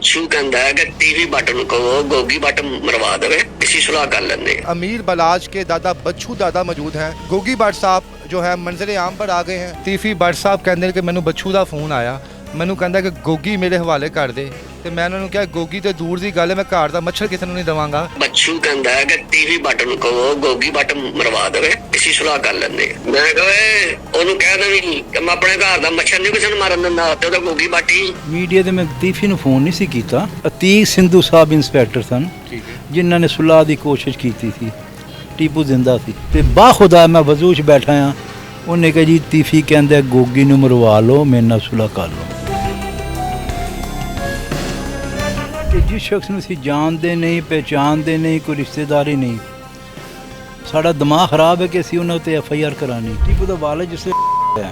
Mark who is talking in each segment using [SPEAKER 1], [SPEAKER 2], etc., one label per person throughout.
[SPEAKER 1] बच्चू कहता है कि टीवी बटन को गोगी बटन मरवा दे, इसी सुलह कर लेंगे।
[SPEAKER 2] अमीर बलाज के दादा बच्चू दादा मौजूद हैं। गोगी भट्ट साहब जो है मंजरे आम पर आ गए हैं। तीफी भट्ट साहब कहते हैं कि मैनू बच्चू का फोन आया, मैनू कहता कि गोगी मेरे हवाले कर दे, ਤੇ ਮੈਂ ਉਹਨਾਂ ਨੂੰ ਕਿਹਾ ਗੋਗੀ ਤੇ ਦੂਰ ਦੀ ਗੱਲ ਹੈ, ਮੈਂ ਘਰ ਦਾ ਮੱਛਰ ਕਿਸੇ ਨੂੰ ਨਹੀਂ ਦਵਾਂਗਾ।
[SPEAKER 1] ਬੱਚੂ ਕਹਿੰਦਾ ਹੈ ਕਿ ਟੀਵੀ ਬਟਨ ਕੋ ਗੋਗੀ ਬਟਨ ਮਰਵਾ ਦੇਵੇ, ਇਸੀ ਸੁਲਹ ਕਰ ਲੈਂਦੇ। ਮੈਂ ਕਹੇ ਉਹਨੂੰ ਕਹਿ ਦੇ ਵੀ ਕਿ ਮੈਂ ਆਪਣੇ ਘਰ ਦਾ ਮੱਛਰ ਨਹੀਂ ਕਿਸੇ ਨੂੰ ਮਾਰਨ ਦਿੰਦਾ, ਤੇ ਉਹਦਾ ਗੋਗੀ ਬਾਟੀ।
[SPEAKER 3] ਮੀਡੀਆ ਤੇ ਮੈਂ ਤੀਫੀ ਨੂੰ ਫੋਨ ਨਹੀਂ ਸੀ ਕੀਤਾ। ਅਤੀਕ ਸਿੰਧੂ ਸਾਹਿਬ ਇੰਸਪੈਕਟਰ ਸਨ ਜਿਨ੍ਹਾਂ ਨੇ ਸੁਲਹ ਦੀ ਕੋਸ਼ਿਸ਼ ਕੀਤੀ ਸੀ। ਟੀਪੂ ਜ਼ਿੰਦਾ ਸੀ ਤੇ ਬਾਖੁਦਾ ਮੈਂ ਵਜ਼ੂ 'ਚ ਬੈਠਾ ਆ। ਉਹਨੇ ਕਿਹਾ ਜੀ ਤੀਫੀ ਕਹਿੰਦਾ ਗੋਗੀ ਨੂੰ ਮਰਵਾ ਲਓ, ਮੇਰੇ ਨਾਲ ਸੁਲਹ ਕਰ ਲਓ। ਕਿ ਜਿਸ ਸ਼ਖਸ ਨੂੰ ਅਸੀਂ ਜਾਣਦੇ ਨਹੀਂ, ਪਹਿਚਾਣਦੇ ਨਹੀਂ, ਕੋਈ ਰਿਸ਼ਤੇਦਾਰੀ ਨਹੀਂ, ਸਾਡਾ ਦਿਮਾਗ ਖਰਾਬ ਹੈ ਕਿ ਅਸੀਂ ਉਹਨਾਂ ਉੱਤੇ FIR ਕਰਾਣੀ। ਟੀਪੂ ਦਾ ਵਾਲਦ ਜਿਸ ਹੈ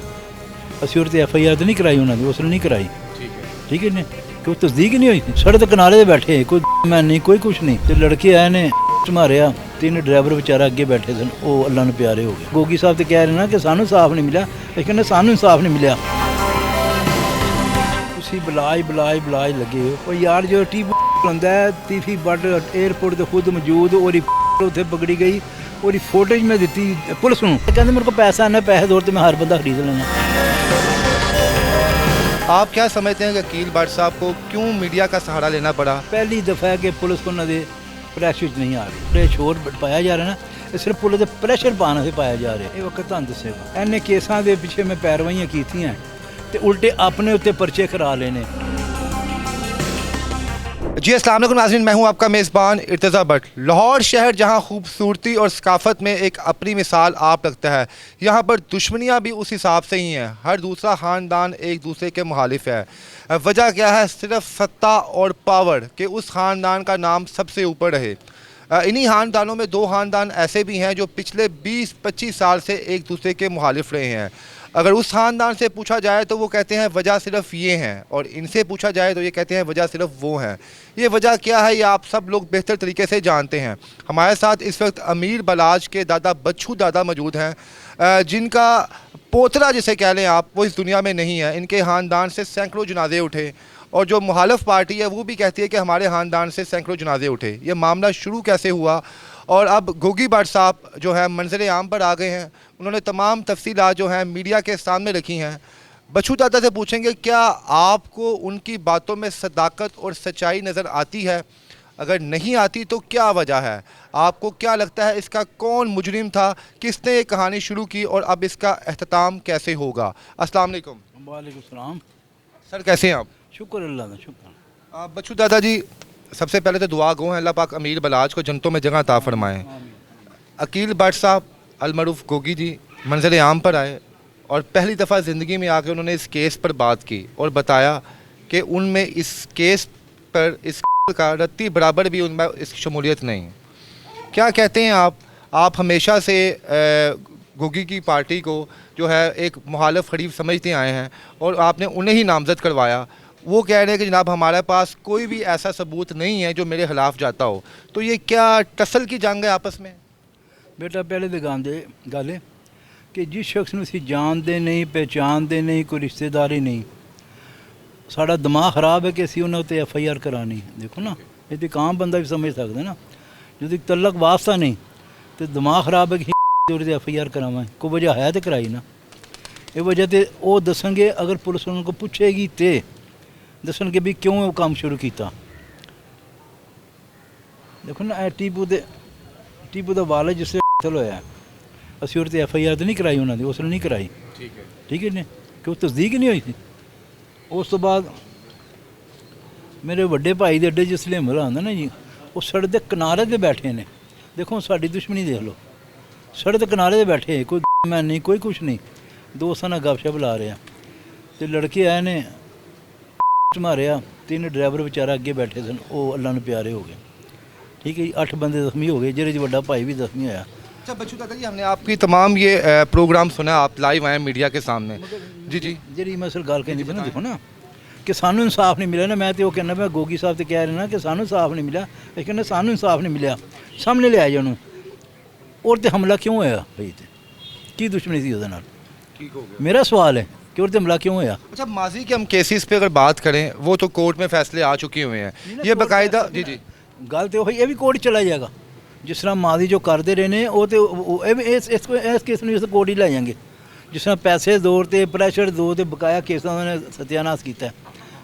[SPEAKER 3] ਅਸੀਂ ਉਹਦੇ ਤੇ FIR ਤਾਂ ਨਹੀਂ ਕਰਾਈ, ਉਹਨਾਂ ਦੀ ਉਸ ਨੇ ਨਹੀਂ ਕਰਾਈ। ਠੀਕ ਹੈ ਨੇ ਕਿ ਤਸਦੀਕ ਨਹੀਂ ਹੋਈ। ਸੜਕ ਦੇ ਕਿਨਾਰੇ ਤੇ ਬੈਠੇ, ਕੋਈ ਮੈਂ ਨਹੀਂ, ਕੋਈ ਕੁਛ ਨਹੀਂ, ਤੇ ਲੜਕੇ ਆਏ ਨੇ ਮਾਰਿਆ। ਤਿੰਨ ਡਰਾਈਵਰ ਵਿਚਾਰਾ ਅੱਗੇ ਬੈਠੇ ਸਨ, ਉਹ ਅੱਲਾ ਨੂੰ ਪਿਆਰੇ ਹੋ ਗਏ। ਗੋਗੀ ਸਾਹਿਬ ਤੇ ਕਹਿ ਰਹੇ ਨਾ ਕਿ ਸਾਨੂੰ ਇਨਸਾਫ ਨਹੀਂ ਮਿਲਿਆ, ਇਹ ਕਹਿੰਦੇ ਸਾਨੂੰ ਇਨਸਾਫ ਨਹੀਂ ਮਿਲਿਆ। ਤੁਸੀਂ ਬਲਾਜ ਲੱਗੇ ਹੋ। ਉਹ ਯਾਰ ਜੋ ਟੀਪੂ ਹੁੰਦਾ ਹੈ, ਤੀਫੀ ਬੱਟ 에ਅਰਪੋਰਟ ਤੇ ਖੁਦ ਮੌਜੂਦ, ਉਹਦੀ ਉੱਥੇ ਪਕੜੀ ਗਈ, ਉਹਦੀ ਫੋਟੇਜ ਮੈਂ ਦਿੱਤੀ ਪੁਲਿਸ ਨੂੰ। ਕਹਿੰਦੇ ਮੇਰੇ ਕੋਲ ਪੈਸਾ ਨਾ, ਪੈਸੇ ਦੌੜ ਤੇ मैं हर बंदा खरीद लेना।
[SPEAKER 2] आप क्या समझते हैं कि अकील भट्ट साहब को क्यों मीडिया का सहारा लेना पड़ा?
[SPEAKER 3] पहली दफ़ा है कि पुलिस को उन्होंने प्रैस नहीं आ रही, शोर पाया जा रहा है ना, ਇਹ ਸਿਰਫ ਪੁਲਿਸ ਦੇ ਪ੍ਰੈਸ਼ਰ ਪਾਉਣ ਤੇ ਪਾਇਆ ਜਾ ਰਿਹਾ। ਇਹ ਵਕਤ ਤੁਹਾਨੂੰ ਦੱਸੇਗਾ। ਇਹਨੇ ਕੇਸਾਂ ਦੇ ਪਿੱਛੇ ਮੈਂ ਪੈਰਵਾਈਆਂ ਕੀਤੀਆਂ ਤੇ उल्टे अपने उत्ते पर्चे करा लेने।
[SPEAKER 2] जी अस्सलाम वालेकुम नाज़रीन, मैं हूं आपका मेज़बान इर्तज़ा भट्ट। लाहौर शहर जहां खूबसूरती और सकाफ़त में एक अपनी मिसाल आप लगता है, यहाँ पर दुश्मनियाँ भी उस हिसाब से ही हैं। हर दूसरा ख़ानदान एक दूसरे के मुखालिफ है। वजह क्या है? सिर्फ सत्ता और पावर के उस ख़ानदान का नाम सबसे ऊपर रहे। इन्हीं ख़ानदानों में दो ख़ानदान ऐसे भी हैं जो पिछले 20-25 साल से एक दूसरे के मुखालिफ रहे हैं। अगर उस ख़ानदान से पूछा जाए तो वो कहते हैं वजह सिर्फ ये हैं, और इनसे पूछा जाए तो ये कहते हैं वजह सिर्फ वो हैं। ये वजह क्या है ये आप सब लोग बेहतर तरीके से जानते हैं। हमारे साथ इस वक्त अमीर बलाज के दादा बच्चू दादा मौजूद हैं, जिनका पोतरा जिसे कह लें आप, वो इस दुनिया में नहीं है। इनके ख़ानदान से सैकड़ों जनाजे उठे, और जो मुखालिफ पार्टी है वो भी कहती है कि हमारे ख़ानदान से सैकड़ों जनाजे उठे। ये मामला शुरू कैसे हुआ, और अब गोगी भट्ट साहब जो है मंजर आम पर आ गए हैं। उन्होंने तमाम तफसीलात जो हैं मीडिया के सामने रखी हैं। बच्चू दादा से पूछेंगे क्या आपको उनकी बातों में सदाकत और सच्चाई नज़र आती है? अगर नहीं आती तो क्या वजह है? आपको क्या लगता है इसका कौन मुजरिम था, किसने ये कहानी शुरू की, और अब इसका अख्ताम कैसे होगा? अस्सलाम वालेकुम।
[SPEAKER 3] वालेकुम सलाम।
[SPEAKER 2] सर कैसे हैं आप?
[SPEAKER 3] शुक्र अल्लाह का, शुक्र।
[SPEAKER 2] बच्चू दादा जी, सबसे पहले तो दुआ गो हैं अल्लाह पाक अमीर बलाज को जन्नतों में जगह अता फरमाएँ। अकील भट्ट साहब अलमरूफ गोगी जी मंजर आम पर आए, और पहली दफ़ा ज़िंदगी में आकर उन्होंने इस केस पर बात की और बताया कि उनमें इस केस पर इस का रत्ती बराबर भी उनमें इसकी शमूलियत नहीं। क्या कहते हैं आप हमेशा से गोगी की पार्टी को जो है एक मुखालिफ खरीफ समझते आए हैं, और आपने उन्हें ही नामज़द करवाया। वो कह रहे हैं कि जनाब हमारे पास कोई भी ऐसा सबूत नहीं है जो मेरे ख़िलाफ़ जाता हो। तो ये क्या टसल की जंग है आपस में?
[SPEAKER 3] बेटा पहले तो गल है कि जिस शख्स ਨੂੰ ਅਸੀਂ ਜਾਣਦੇ ਨਹੀਂ, ਪਹਿਚਾਣਦੇ ਨਹੀਂ, ਕੋਈ ਰਿਸ਼ਤੇਦਾਰੀ ਨਹੀਂ, ਸਾਡਾ ਦਿਮਾਗ ਖਰਾਬ ਹੈ ਕਿ ਅਸੀਂ ਉਹਨਾਂ ਉੱਤੇ FIR ਕਰਾਣੀ। ਦੇਖੋ ਨਾ, ਇਹ ਤਾਂ ਆਮ ਬੰਦਾ ਵੀ ਸਮਝ ਸਕਦਾ ਨਾ, ਜਦੋਂ ਇੱਕ ਤਲਕ ਵਾਸਤਾ ਨਹੀਂ ਤੇ ਦਿਮਾਗ ਖਰਾਬ ਹੈ ਕਿ ਉਹਦੇ ਤੇ FIR ਕਰਾਵਾਂ। ਕੋਈ ਵਜ੍ਹਾ ਹੈ ਤੇ ਕਰਾਈ ਨਾ। ਇਹ ਵਜ੍ਹਾ ਤੇ ਉਹ ਦੱਸਣਗੇ, ਅਗਰ ਪੁਲਿਸ ਉਹਨਾਂ ਕੋਲ ਪੁੱਛੇਗੀ ਤੇ ਦੱਸਣਗੇ ਵੀ ਕਿਉਂ ਉਹ ਕੰਮ ਸ਼ੁਰੂ ਕੀਤਾ। ਦੇਖੋ ਨਾ, ਟੀਪੂ ਦਾ ਵਾਲਦ ਜਿਸ ਕਤਲ ਹੋਇਆ, ਅਸੀਂ ਉਹਦੇ ਤੇ FIR ਤਾਂ ਨਹੀਂ ਕਰਾਈ, ਉਹਨਾਂ ਦੀ ਉਸ ਨੇ ਨਹੀਂ ਕਰਾਈ। ਠੀਕ ਹੈ ਨੇ ਕਿ ਉਹ ਤਸਦੀਕ ਨਹੀਂ ਹੋਈ ਸੀ। ਉਸ ਤੋਂ ਬਾਅਦ ਮੇਰੇ ਵੱਡੇ ਭਾਈ ਦੇ ਅੱਡੇ ਜਿਸ ਲਈ ਹਮਲਾ ਹੁੰਦਾ ਨਾ ਜੀ, ਉਹ ਸੜਕ ਦੇ ਕਿਨਾਰੇ 'ਤੇ ਬੈਠੇ ਨੇ। ਦੇਖੋ ਸਾਡੀ ਦੁਸ਼ਮਣੀ ਦੇਖ ਲਓ, ਸੜਕ ਦੇ ਕਿਨਾਰੇ 'ਤੇ ਬੈਠੇ, ਕੋਈ ਮੈਂ ਨਹੀਂ, ਕੋਈ ਕੁਛ ਨਹੀਂ, ਦੋਸਤਾਂ ਨਾਲ ਗੱਪਸ਼ਪ ਲਾ ਰਹੇ ਆ, ਤੇ ਲੜਕੇ ਆਏ ਨੇ ਮਾਰਿਆ। ਤਿੰਨ ਡਰਾਈਵਰ ਵਿਚਾਰਾ ਅੱਗੇ ਬੈਠੇ ਸਨ, ਉਹ ਅੱਲਾ ਨੂੰ ਪਿਆਰੇ ਹੋ ਗਏ। ठीक है जी, 8 बंदे जख्मी हो गए, जेरे बड़ा भाई भी जख्मी होया।
[SPEAKER 2] अच्छा बच्चू दादा जी, हमने आपकी तमाम ये प्रोग्राम सुना, आप लाइव आए मीडिया के सामने। जी
[SPEAKER 3] जी मैं असल गल कहनी ना, देखो ना कि सानू इंसाफ नहीं मिला ना। मैं तो कहना मैं गोगी साहब तो कह रहे ना कि सानू इंसाफ नहीं मिला, ये कहना सानू इंसाफ नहीं मिला, सामने ले आए जानू। और तो हमला क्यों होया भाई, की दुश्मनी थी उसदे नाल? मेरा सवाल है। कि और हमला क्यों होया।
[SPEAKER 2] अच्छा, माजी के हम केसेस पे अगर बात करें, वो तो कोर्ट में फैसले आ चुके हुए हैं, ये बाकायदा जी जी
[SPEAKER 3] गल तो ये भी कोर्ट चला जाएगा। जिस तरह मादी जो करते रहे ने वो तो इस केस में कोर्ट ही लै जाएंगे। जिस तरह पैसे दौर ते प्रैशर दो ते बकाया केसां ने सत्यानाश किया है,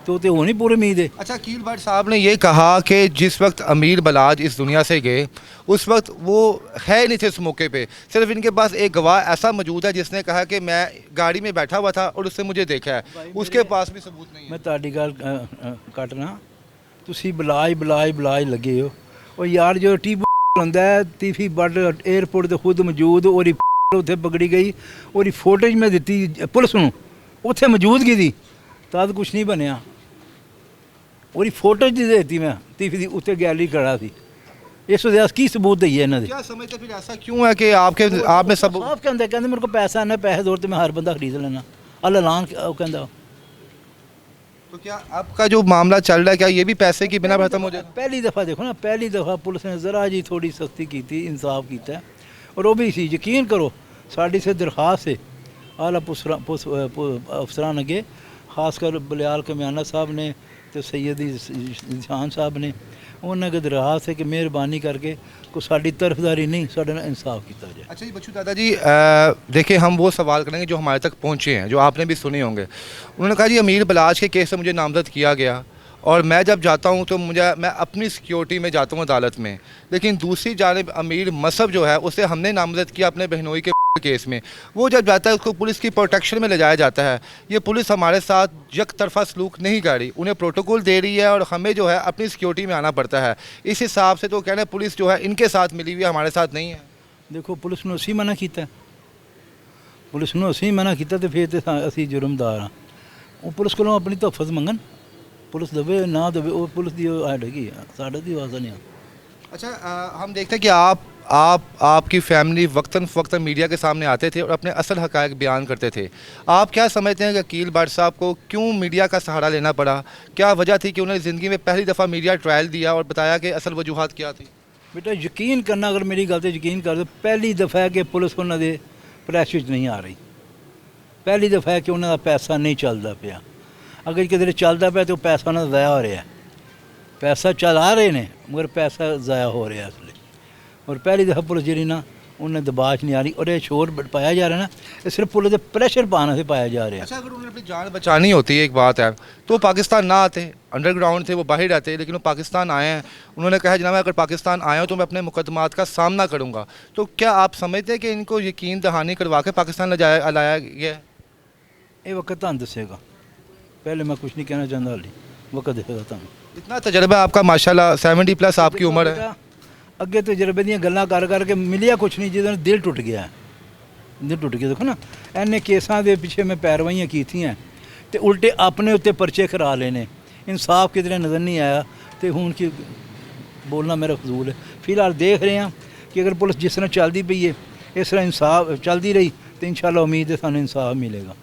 [SPEAKER 3] तो होनी पूरी उम्मीद है।
[SPEAKER 2] अच्छा, अकील भट्ट साहब ने ये कहा कि जिस वक्त अमीर बलाज इस दुनिया से गए उस वक्त वो है नहीं थे उस मौके पे, सिर्फ इनके पास एक गवाह ऐसा मौजूद है जिसने कहा कि मैं गाड़ी में बैठा हुआ था और उससे मुझे देखा है, उसके पास भी सबूत नहीं है।
[SPEAKER 3] मैं ताड़ी गल कटना, तुसी बलाज लगे हो और यार जो टीबू होंदा है तीफी बट एयरपोर्ट ते खुद मौजूद और उत्थे पकड़ी गई और फोटेज में दी पुलिस नूं उत्थे मौजूदगी दी तद कुछ नहीं बनया और फोटेज दी देती मैं तीफी दी उत्थे गैलरी खड़ा थी। इस वजह से की सबूत दईए इन्हों
[SPEAKER 2] क्या समझते फिर ऐसा क्यों है कि आपने सब
[SPEAKER 3] साफ कहते मेरे को पैसा है पैसे दौर तो मैं हर बंदा खरीद लेना अल्लाह कहता।
[SPEAKER 2] तो क्या आपका जो मामला चल रहा है क्या ये भी पैसे की बिना खत्म हो जाएगा?
[SPEAKER 3] पहली दफ़ा देखो ना, पहली दफ़ा पुलिस ने ज़रा जी थोड़ी सख्ती की थी, इंसाफ किया और वो भी सी यकीन करो साड़ी से दरख्वास्त है आला अफसरान अगे खासकर बलियाल कमियाना साहब ने तो सैयद निशान साहब ने उन्होंने दरख्वास्त है कि मेहरबानी करके को साड़ी तरफदारी नहीं साढ़े ना इंसाफ किया जाए।
[SPEAKER 2] अच्छा जी बच्चू दादा जी, देखिए हम वो सवाल करेंगे जो हमारे तक पहुँचे हैं, जो आपने भी सुने होंगे। उन्होंने कहा जी अमीर बलाज के केस से मुझे नामजद किया गया और मैं जब जाता हूँ तो मैं अपनी सिक्योरिटी में जाता हूँ अदालत में, लेकिन दूसरी जानिब अमीर मसहब जो है उसे हमने नामजद किया अपने बहनोई के केस में। वो जब जाता है उसको पुलिस की प्रोटेक्शन में ले जाया जाता है। ये पुलिस हमारे साथ यक तरफा सलूक नहीं कर रही, उन्हें प्रोटोकॉल दे रही है और हमें जो है अपनी सिक्योरिटी में आना पड़ता है। इस हिसाब से तो कहना पुलिस जो है इनके साथ मिली हुई है, हमारे साथ नहीं है।
[SPEAKER 3] देखो पुलिस ने असी मना किया, पुलिस ने असी मना किया तो फिर तो असी जुर्मदार हाँ। वो पुलिस को अपनी तहफत मंगन, पुलिस दवे ना दवे वो पुलिस की हैगी, साढ़े की आवाज़ नहीं।
[SPEAKER 2] अच्छा, हम देखते हैं कि आपकी फैमिली वक्तन फ़वक्तन मीडिया के सामने आते थे और अपने असल हक़ाइक़ बयान करते थे। आप क्या समझते हैं कि अकील भट्ट साहब को क्यों मीडिया का सहारा लेना पड़ा? क्या वजह थी कि उन्होंने ज़िंदगी में पहली दफ़ा मीडिया ट्रायल दिया और बताया कि असल वजूहात क्या थी?
[SPEAKER 3] बेटा यकीन करना, अगर मेरी गल से यकीन कर दो, पहली दफ़ा है कि पुलिस उन्होंने प्रैस नहीं आ रही, पहली दफ़ा है कि उन्होंने पैसा नहीं चलता पाया। अगर किधर चलता पाया तो पैसा उन्होंने ज़ाया हो रहा है, पैसा चला रहे हैं मगर पैसा ज़ाया हो रहा है इसलिए। और पहली दफ़ा पुलिस जी ना उन्हें दबाश नहीं आ रही और ये शोर पाया जा रहा है ना, ये सिर्फ पुलिस के प्रेशर पाने से पाया जा रहा है।
[SPEAKER 2] अच्छा, अगर उन्हें अपनी जान बचानी होती है एक बात है तो पाकिस्तान ना आते, अंडरग्राउंड थे वो बाहर रहते, लेकिन वो पाकिस्तान आए हैं। उन्होंने कहा जनाब अगर पाकिस्तान आए हो तो मैं अपने मुकदमात का सामना करूँगा। तो क्या आप समझते हैं कि इनको यकीन दहानी करवा के पाकिस्तान लाया गया है?
[SPEAKER 3] ये वक्त तुम दसेगा, पहले मैं कुछ नहीं कहना चाहता, हाली वक्त दसेगा तुम।
[SPEAKER 2] इतना तजर्बा आपका माशाल्लाह, 70+ आपकी उम्र है।
[SPEAKER 3] अगे तजर्बे दी गल्लां कर करके मिलिया कुछ नहीं, जिहदा दिल टुट गया है, दिल टुट गया। देखो ना इन्ने केसां दे पिछे मैं पैरवाइयां कीतियां ते उल्टे अपने उत्ते परचे करा लेने, इंसाफ किधरे नज़र नहीं आया तो हुण की बोलना मेरा फजूल है। फिलहाल देख रहे हैं कि अगर पुलिस जिस तरह चलती पई है इस तरह इंसाफ चलती रही तो इंशाल्लाह उम्मीद है सानूं इंसाफ मिलेगा।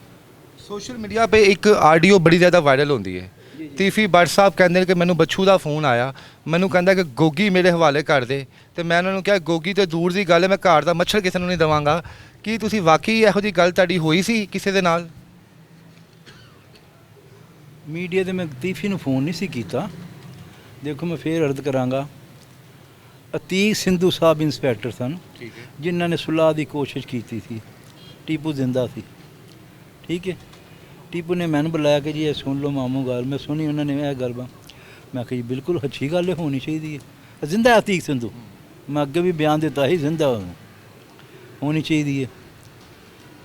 [SPEAKER 2] सोशल मीडिया पे एक आडियो बड़ी ज़्यादा वायरल होती है। तीफी भट्ट साहब कहते कि मैनू बच्छू का फोन आया, मैनू कहता कि गोगी मेरे हवाले कर दे, तो मैं उन्होंने कहा गोगी तो दूर की गल है, मैं घर का मच्छर किसी को नहीं देवांगा। कि तुसी वाकई यहो जी गल तुहाडी होई सी किसी दे नाल?
[SPEAKER 3] मीडिया ते मैं तीफी नूं फोन नहीं सी कीता। देखो मैं फिर अर्ज करांगा, अतीक सिंधु साहब इंस्पैक्टर सन जिन्होंने सुलह की कोशिश की थी, टीपू जिंदा सी, ठीक है। टीपू ने मैंने बुलाया कि जी ये सुन लो मामू गल, मैं सुनी उन्होंने यह गल मैं कही बिल्कुल अच्छी गल है, होनी चाहिए है, जिंदा है अतीक सिंधु, मैं अगे भी बयान दिता ही जिंदा होनी चाहिए।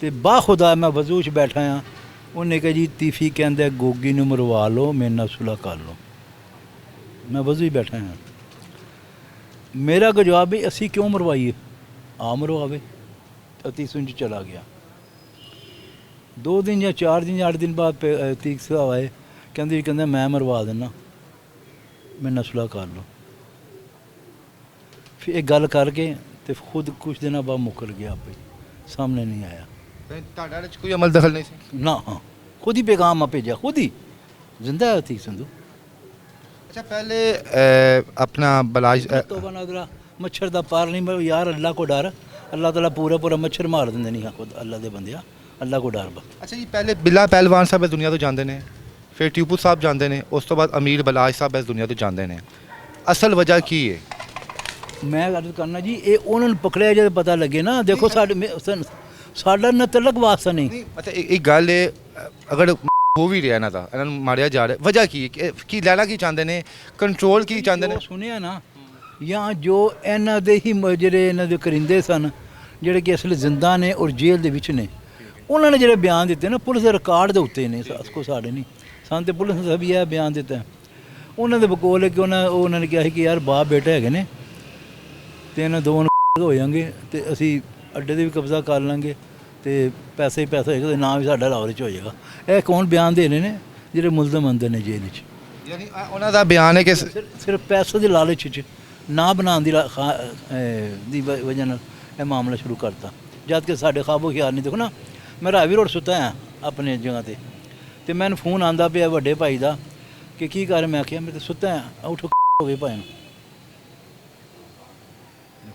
[SPEAKER 3] तो बाखुदा मैं वजू च बैठा हाँ, उन्हें कहा जी तीफी कहते गोगी नूं मरवा लो, मेरे नाल सुलह कर लो, मैं वजू ही बैठा हाँ। मेरा जवाब भी असी क्यों मरवाइए, आ मरवावे। अतीक सिंधु चला गया। 2 दिन या 4 दिन या 8 दिन बाद अतीक साहब आए, कहते मैं मरवा देना, मेरे नाल सुलह कर लो। फिर एक गल करके तो खुद कुछ दिन बाद मुकर गया, आपे सामने नहीं आया।
[SPEAKER 2] कोई अमल दखल नहीं सी?
[SPEAKER 3] ना, हाँ खुद ही पैगाम भेजा, खुद ही जिंदा है अतीक सिंधु।
[SPEAKER 2] अच्छा, पहले अपना बलाज
[SPEAKER 3] तोबा नादरा मच्छर का पार नहीं, यार अल्लाह को डर, अल्लाह ताला पूरा पूरा मच्छर मार देंगे नहीं खुद अल्लाह के बंदिया, ਅੱਲਾ ਕੋ ਡਰ ਵਾ।
[SPEAKER 2] अच्छा जी पहले बिला पहलवान साहब इस दुनिया तो जाते हैं, फिर टीपू साहब जाते हैं, उस तो बाद अमीर बलाज साहब इस दुनिया तो जाते हैं। असल वजह की है?
[SPEAKER 3] ਮੈਂ ਗੱਲ ਕਰਨਾ ਜੀ, ਇਹ ਉਹਨਾਂ ਨੂੰ ਪਕੜਿਆ ਜਦ ਪਤਾ ਲੱਗੇ ਨਾ। ਦੇਖੋ ਸਾਡਾ ਨਾ ਤਲਕ ਵਾਸਤਾ ਨਹੀਂ।
[SPEAKER 2] नहीं मतलब एक गल है, अगर हो भी रहा ना था इन्होंने मारिया जा रहा है, वजह की है की लेना की चाहते हैं, कंट्रोल की चाहते हैं?
[SPEAKER 3] ਜੋ ਸੁਣਿਆ ਨਾ, ਜਾਂ ਜੋ ਇਹਨਾਂ ਦੇ ਹੀ ਜਿਹੜੇ ਇਹਨਾਂ ਦੇ ਕਰਿੰਦੇ ਸਨ, ਜਿਹੜੇ ਕਿ ਅਸਲ ਜ਼ਿੰਦਾ ਨੇ ਔਰ ਜੇਲ੍ਹ ਦੇ ਵਿੱਚ ਨੇ, ਉਹਨਾਂ ਨੇ ਜਿਹੜੇ ਬਿਆਨ ਦਿੱਤੇ ਨਾ ਪੁਲਿਸ ਦੇ ਰਿਕਾਰਡ ਦੇ ਉੱਤੇ ਨੇ, ਕੋ ਸਾਡੇ ਨਹੀਂ ਸਾਨੂੰ ਤੇ ਪੁਲਿਸ ਨੇ ਵੀ ਇਹ ਬਿਆਨ ਦਿੱਤਾ। ਉਹਨਾਂ ਦੇ ਬਕੋਲ ਹੈ ਕਿ ਉਹਨਾਂ ਨੇ ਕਿਹਾ ਸੀ ਕਿ ਯਾਰ ਬਾਪ ਬੇਟਾ ਹੈਗੇ ਨੇ ਤੇ ਇਹਨਾਂ ਦੋਵਾਂ ਨੂੰ ਹੋ ਜਾਣਗੇ ਤੇ ਅਸੀਂ ਅੱਡੇ ਦੇ ਵੀ ਕਬਜ਼ਾ ਕਰ ਲਾਂਗੇ ਤੇ ਪੈਸੇ ਹੀ ਪੈਸਾ ਹੋਏਗਾ ਤੇ ਨਾਂ ਵੀ ਸਾਡਾ ਲਾਹੌਰ 'ਚ ਹੋ ਜਾਏਗਾ। ਇਹ ਕੌਣ ਬਿਆਨ ਦੇ ਰਹੇ ਨੇ? ਜਿਹੜੇ ਮੁਲਜ਼ਮ ਅੰਦਰ ਨੇ ਜੇਲ੍ਹ 'ਚ।
[SPEAKER 2] यानी उन्होंने का बयान है कि
[SPEAKER 3] ਸਿਰਫ ਪੈਸੇ ਦੇ ਲਾਲਚ 'ਚ ਨਾ ਬਣਾਉਣ ਦੀ ਵਜ੍ਹਾ ਨਾਲ ਇਹ ਮਾਮਲਾ ਸ਼ੁਰੂ ਕਰਤਾ, ਜਦ ਕਿ ਸਾਡੇ ਖਾਬੋ ਖਿਆਲ ਨਹੀਂ। ਦੇਖੋ ਨਾ, ਮੈਂ ਰਾਵੀ ਰੋਡ ਸੁੱਤਾ ਹਾਂ ਆਪਣੀ ਜਗ੍ਹਾ ਤੇ ਮੈਨੂੰ ਫੋਨ ਆਂਦਾ ਪਿਆ ਵੱਡੇ ਭਾਈ ਦਾ ਕਿ ਕੀ ਕਰ। ਮੈਂ ਆਖਿਆ ਮੈਂ ਤਾਂ ਸੁੱਤਾ ਹਾਂ, ਉੱਠੋ ਹੋ ਗਏ ਭਾਈ ਨੂੰ।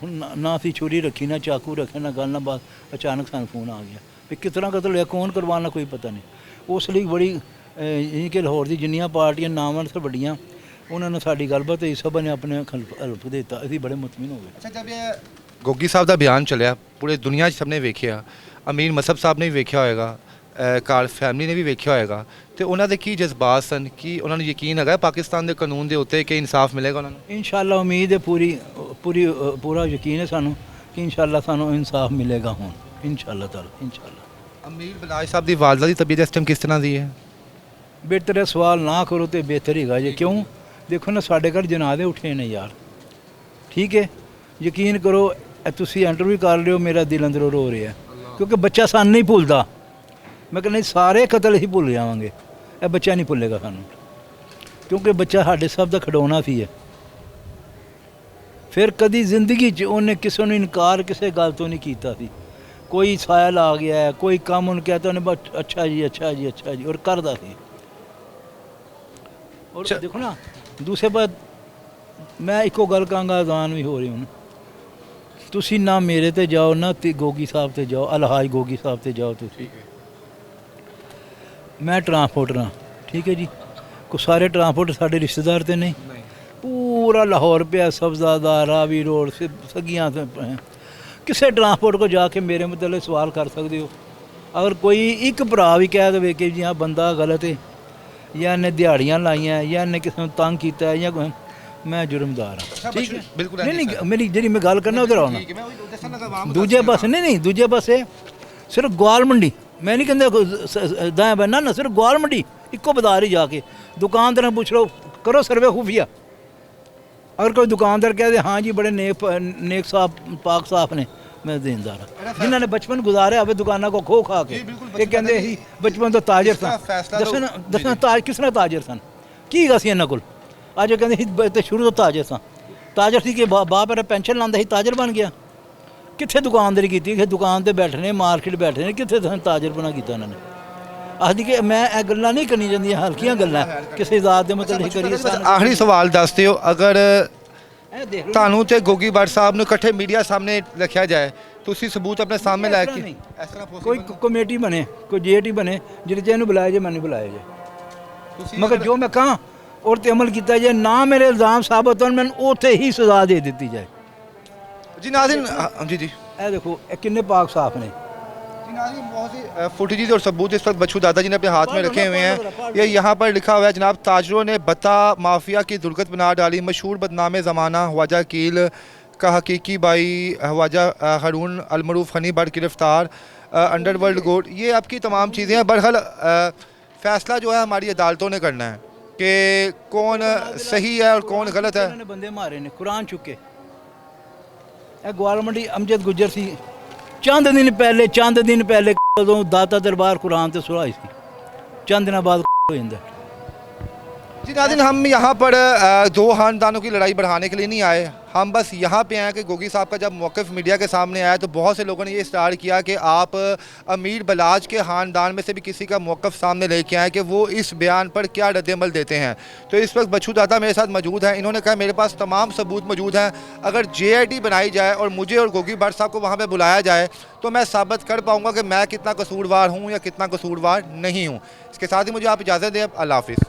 [SPEAKER 3] ਹੁਣ ਨਾ ਅਸੀਂ ਛੁਰੀ ਰੱਖੀ, ਨਾ ਚਾਕੂ ਰੱਖਿਆ, ਨਾ ਗੱਲ ਨਾ ਬਾਤ, ਅਚਾਨਕ ਸਾਨੂੰ ਫੋਨ ਆ ਗਿਆ ਵੀ ਕਿਸ ਤਰ੍ਹਾਂ ਕਤਲ ਹੋਇਆ, ਕੌਣ ਕਰਵਾਉਣਾ ਕੋਈ ਪਤਾ ਨਹੀਂ। ਉਸ ਲਈ ਬੜੀ ਇਹ ਕਿ ਲਾਹੌਰ ਦੀ ਜਿੰਨੀਆਂ ਪਾਰਟੀਆਂ ਨਾਮਾਂ ਤੋਂ ਵੱਡੀਆਂ, ਉਹਨਾਂ ਨੇ ਸਾਡੀ ਗੱਲਬਾਤ ਹੋਈ, ਸਭ ਨੇ ਆਪਣੇ ਹਲਫ ਦੇ ਦਿੱਤਾ, ਅਸੀਂ ਬੜੇ ਮੁਤਮਿਨ ਹੋ ਗਏ।
[SPEAKER 2] अच्छा जब ये गोगी साहब का बयान चलिया पूरे दुनिया सब ने वेखिया, अमीर मसहब साहब ने भी वेखिया होएगा, कार फैमिली ने भी वेखिया होएगा, तो उन्होंने की जज्बात सन कि उन्होंने यकीन है पाकिस्तान के कानून के उत्ते कि इंसाफ मिलेगा उन्होंने?
[SPEAKER 3] इंशाअल्लाह उम्मीद है, पूरा यकीन है सानू कि इंशाअल्लाह सानू इंसाफ मिलेगा हुण, इंशाअल्लाह ताला इंशाअल्लाह।
[SPEAKER 2] अमीर बलाज साहब की वालदा की तबीयत इस टाइम किस तरह की है?
[SPEAKER 3] बेहतर है सवाल ना करो तो बेहतर ही जी। क्यों? देखो ना साढ़े घर जनाजे उठे ने यार, ठीक है, यकीन करो तुसी इंटरव्यू कर रहे हो, मेरा दिल अंदरों रो रहा है क्योंकि बच्चा सान नहीं भुलता। मैं कहना सारे कतल ही भुल जावांगे, यह बच्चा नहीं भुलेगा सानू, क्योंकि बच्चा साढ़े सब का खिडौना सी है। फिर कदी जिंदगी च उन्हें किसी ने इनकार किसी गल तो नहीं किया सी। कोई सायल आ गया है, कोई काम उन्हें कहता उन्हें बस अच्छा जी अच्छा जी अच्छा जी और करदा सी। और देखो ना दूसरे बात मैं एको गल कहूँगा, अजान भी हो रही हूँ, तुसी ना मेरे ते जाओ ना गोगी साहब ते जाओ, अलहाज गोगी साहब ते जाओ तुसी। मैं ट्रांसपोर्टर हाँ, ठीक है जी, को सारे ट्रांसपोर्ट साढ़े रिश्तेदार तो नहीं, पूरा लाहौर पे सब्जादा रावी रोड से सगियाँ किसी ट्रांसपोर्ट को जाके मेरे मतलब सवाल कर सकते हो। अगर कोई एक भरा भी कह दे कि जी हाँ बंदा गलत है, या इन्हें दिहाड़ियाँ लाइया, या इन्हें किसी ने तंग किया है, या मैं जुर्मदार हाँ, ठीक है।
[SPEAKER 2] बिल्कुल
[SPEAKER 3] नहीं मेरी जी मैं गल करना उधर आना दूजे पासे नहीं दूजे पासे सिर्फ ग्वाल मंडी, मैं नहीं कहता दाएं बाएं ना, सिर्फ ग्वाल मंडी इको बाजार ही जाके दुकानदार पूछ लो, करो सर्वे खुफिया। अगर कोई दुकानदार कह दे हाँ जी बड़े नेक साहब पाक साफ ने, मैं देनदार हाँ। जिन्होंने बचपन गुजारे अब दुकाना को खो खा के ये कहते ही बचपन तो ताजर सन, दसना ताज किस तरह ताजर सन की सी इन्होंने को अज कहते शुरू तो ताजर सा, ताजर सी कि बाप मेरा पेंशन लाता ही ताजर बन गया। कितने दुकानदारी की, दुकान पर बैठने मार्केट बैठने, कितने ताजर बना किया उन्होंने। आखिर कि मैं यह गल्लां नहीं करनी चाहती हल्कियां गल्लां किसी जात के मतलब करिए।
[SPEAKER 2] आखिरी सवाल दस दिओ, अगर ਤੁਹਾਨੂੰ ਤੇ ਗੋਗੀ ਭੱਟ ਸਾਹਿਬ ਨੂੰ ਇਕੱਠੇ ਮੀਡੀਆ ਸਾਹਮਣੇ ਰੱਖਿਆ ਜਾਏ, ਤੁਸੀਂ ਸਬੂਤ ਆਪਣੇ ਸਾਹਮਣੇ ਲੈ ਕੇ ਇਸ ਤਰ੍ਹਾਂ
[SPEAKER 3] ਕੋਈ ਕਮੇਟੀ ਬਣੇ, ਕੋਈ ਜੇਟੀ ਬਣੇ ਜਿਹੜੇ ਚ ਇਹਨੂੰ ਬੁਲਾਇਆ ਜੇ ਮੈਨੂੰ ਬੁਲਾਇਆ ਜੇ, ਮਗਰ ਜੋ ਮੈਂ ਕਹਾਂ ਔਰ ਤੇ ਅਮਲ ਕੀਤਾ ਜਾਏ, ਨਾ ਮੇਰੇ ਇਲਜ਼ਾਮ ਸਾਬਤ ਹੋਣ ਮੈਨੂੰ ਉੱਥੇ ਹੀ ਸਜ਼ਾ ਦੇ ਦਿੱਤੀ ਜਾਏ।
[SPEAKER 2] जी नाज़रीन, जी जी
[SPEAKER 3] ਇਹ देखो ਇਹ किन्ने पाक साफ ने
[SPEAKER 2] जी नाज़रीन, बहुत सी फुटेजेस और सबूत इस वक्त बच्चू दादाजी ने अपने हाथ में रखे हुए हैं। ये यहाँ पर लिखा हुआ है जनाब ताजरों ने बता माफिया की दुर्गत बना डाली, मशहूर बदनाम ज़माना ख्वाजा कील का हकीकी भाई ख्वाजा हारून अलमरूफ हनी भट्ट गिरफ्तार, अंडरवर्ल्ड गोड, ये आपकी तमाम चीज़ें हैं। बहरहाल फ़ैसला जो है हमारी अदालतों ने करना है कि कौन सही है और कौन गलत है।
[SPEAKER 3] बंदे मारे ने कुरान चुके, ग्वाल मंडी अमजद गुजर सी चंद दिन पहले उदों दाता दरबार कुरान ते सुनाई सी, चंद दिन बाद हो जाता।
[SPEAKER 2] जी नाज़रीन, हम यहाँ पर दो खानदानों की लड़ाई बढ़ाने के लिए नहीं आए, हम बस यहाँ पे आए कि गोगी साहब का जब मौक़िफ़ मीडिया के सामने आया तो बहुत से लोगों ने ये स्टार्ट किया कि आप अमीर बलाज के ख़ानदान में से भी किसी का मौक़िफ़ सामने लेके आए कि वो इस बयान पर क्या रद्द-ए-अमल देते हैं। तो इस वक्त बच्चू दादा मेरे साथ मौजूद हैं। इन्होंने कहा मेरे पास तमाम सबूत मौजूद हैं, अगर JIT बनाई जाए और मुझे और गोगी भट्ट साहब को वहाँ पर बुलाया जाए तो मैं साबित कर पाऊँगा कि मैं कितना कसूरवार हूँ या कितना कसूरवार नहीं हूँ। इसके साथ ही मुझे आप इजाज़त दें। अल्लाह हाफ़िज़।